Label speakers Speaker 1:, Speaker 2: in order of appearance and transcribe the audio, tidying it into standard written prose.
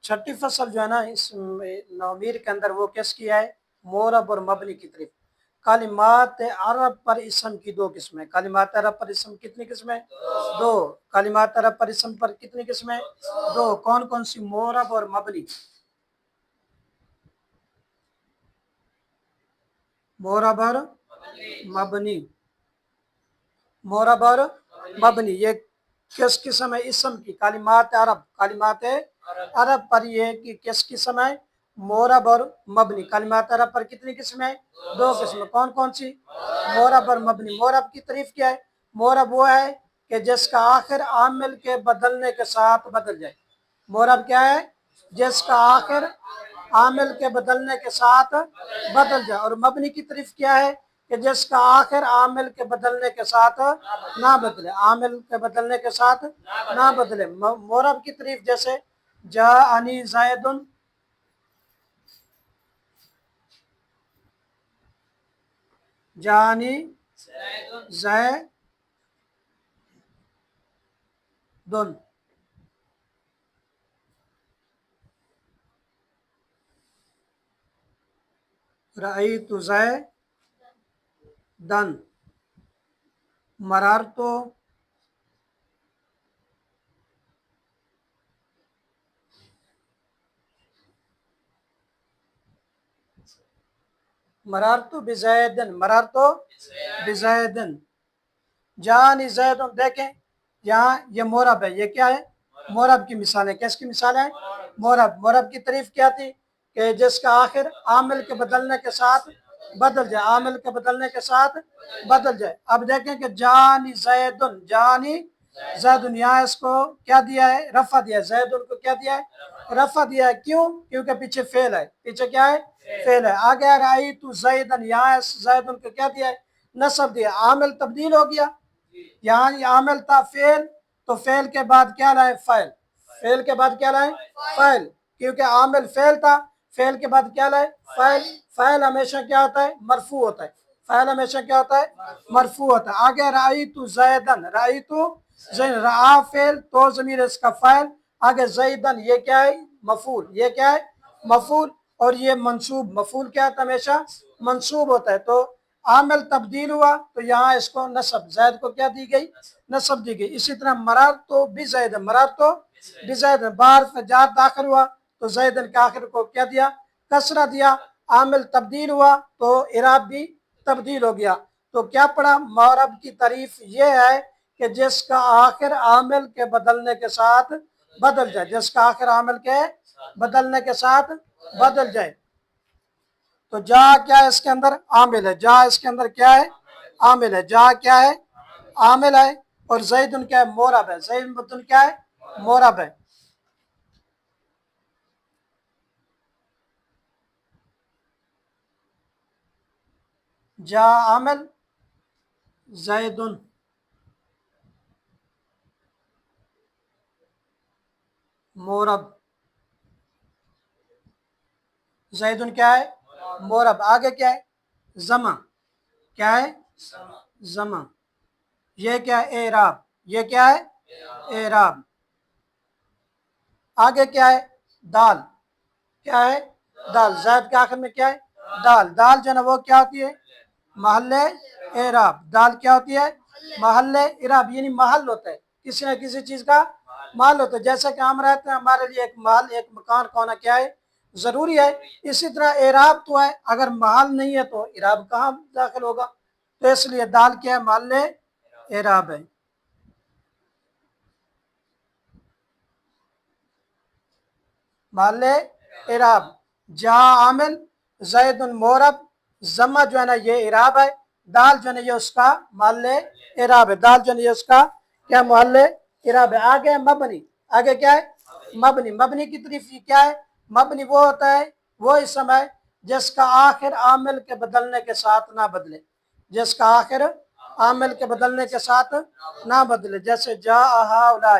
Speaker 1: چھٹی فصل جو ہے نا اس نومیر کے اندر وہ کس کی ہے؟ مورب اور مبنی کی طرف۔ کلمات عرب پر اسم کی دو قسمیں۔ کلمات عرب پر اسم کتنی قسمیں؟ دو۔ کلمات عرب پر اسم پر کتنی قسمیں؟ دو۔ کون کون سی؟ مورب اور مبنی۔ مورب اور مبنی۔ مورب اور مبنی یہ کس قسم ہے اسم کی؟ کلمات عرب۔ کلمات عرب پر یہ کہ کس قسم ہے؟ مورب اور مبنی۔ کلمات عرب پر کتنی قسمیں؟ دو قسمیں۔ کون کون سی؟ مورب اور مبنی۔ مورب کی تعریف کیا ہے؟ مورب وہ ہے کہ جس کا آخر عامل کے بدلنے کے ساتھ بدل جائے۔ مورب کیا ہے؟ جس کا آخر عامل کے بدلنے کے ساتھ بدل جائے۔ اور مبنی کی تعریف کیا ہے؟ کہ جس کا آخر عامل کے بدلنے کے ساتھ نہ بدلے۔ عامل کے بدلنے کے ساتھ نہ بدلے۔ مورب کی تعریف جیسے جاءنی زید، جاءنی زید، رأیت زیدن، مررت بزیدن، مررت بزیدن، جاءنی زیدن۔ دیکھیں یہاں یہ مورب ہے۔ یہ کیا ہے؟ مورب کی مثال ہے۔ کس کی مثال ہے؟ مورب۔ مورب کی تعریف کیا تھی؟ کہ جس کا آخر عامل کے بدلنے کے ساتھ بدل جائے۔ عامل کے بدلنے کے ساتھ بدل جائے۔ اب دیکھیں کہ جاءنی زیدن، جاءنی زیدن، یہاں اس کو کیا دیا ہے؟ رفع دیا ہے۔ زیدن کو کیا دیا ہے؟ رفع دیا ہے۔ کیوں؟ کیونکہ پیچھے فعل ہے۔ پیچھے کیا ہے؟ فعل ہے۔ آگے رأیت زیدن، یہاں اس زیدن کو کیا دیا ہے؟ نصب دیا۔ عامل تبدیل ہو گیا۔ یہاں یہ عامل تھا فعل، تو فعل کے بعد کیا لائے؟ فاعل۔ فعل کے بعد کیا لائے؟ فاعل۔ کیونکہ عامل فعل تھا، فعل کے بعد کیا لائے؟ فاعل۔ فاعل ہمیشہ کیا ہوتا ہے؟ مرفوع ہوتا ہے۔ فاعل ہمیشہ کیا ہوتا ہے؟ مرفوع ہوتا ہے۔ آگے رأیت زیدن، رأیت زیدن، رآ فعل تو ضمیر اس کا فاعل، آگے زیدن یہ کیا ہے؟ مفعول۔ یہ کیا ہے؟ مفعول۔ اور یہ منصوب، مفعول کیا ہوتا ہے؟ ہمیشہ منصوب ہوتا ہے۔ تو عامل تبدیل ہوا تو یہاں اس کو نصب، زید کو کیا دی گئی؟ نصب دی گئی۔ اسی طرح مررت بزیدن، مررت بزیدن، بحرف جار داخل ہوا تو زیدن کے آخر کو کیا دیا؟ کسرہ دیا۔ عامل تبدیل ہوا تو اعراب بھی تبدیل ہو گیا۔ تو کیا پڑھا؟ مورب کی تعریف یہ ہے کہ جس کا آخر عامل کے بدلنے کے ساتھ بدل جائے۔ جس کا آخر عامل کے بدلنے کے ساتھ بدل جائے۔ تو جا کیا ہے؟ اس کے اندر عامل ہے۔ جا اس کے اندر کیا ہے؟ عامل ہے۔ جا کیا ہے؟ عامل ہے۔ اور زیدن کیا ہے؟ مورب ہے۔ زیدن کیا ہے؟ مورب ہے۔ جا عامل، زیدن مورب۔ زیدن کیا ہے؟ مورب۔ آگے کیا ہے؟ زمہ۔ کیا ہے؟ زمہ۔ یہ کیا ہے؟ اعراب۔ یہ کیا ہے؟ اعراب۔ آگے کیا ہے؟ دال۔ کیا ہے؟ دال۔ زید کے آخر میں کیا ہے؟ دال۔ دال جو ہے نا وہ کیا ہوتی ہے؟ محل اعراب۔ دال کیا ہوتی ہے؟ محل اعراب، یعنی محل ہوتا ہے، کسی نہ کسی چیز کا محل ہوتا ہے۔ جیسا کہ ہم رہتے ہیں، ہمارے لیے ایک محل، ایک مکان کا ہونا کیا ہے؟ ضروری ہے۔ اسی طرح اعراب تو ہے، اگر محل نہیں ہے تو اعراب کہاں داخل ہوگا؟ تو اس لیے دال کیا ہے؟ محل اعراب ہے۔ محل اعراب۔ جا عامل، زید مورب، زمہ جو ہے نا یہ اعراب ہے، دال جو ہے نا یہ اس کا محل اعراب ہے۔ دال جو ہے نا یہ اس کا کیا محل اعراب ہے۔ آگے مبنی۔ آگے کیا ہے؟ مبنی۔ مبنی کی تعریف کیا ہے؟ مبنی وہ ہوتا ہے، وہ اسم ہے جس کا آخر عامل کے بدلنے کے ساتھ نہ بدلے۔ جس کا آخر عامل کے بدلنے کے ساتھ نہ بدلے۔ جیسے جا ہؤلاء۔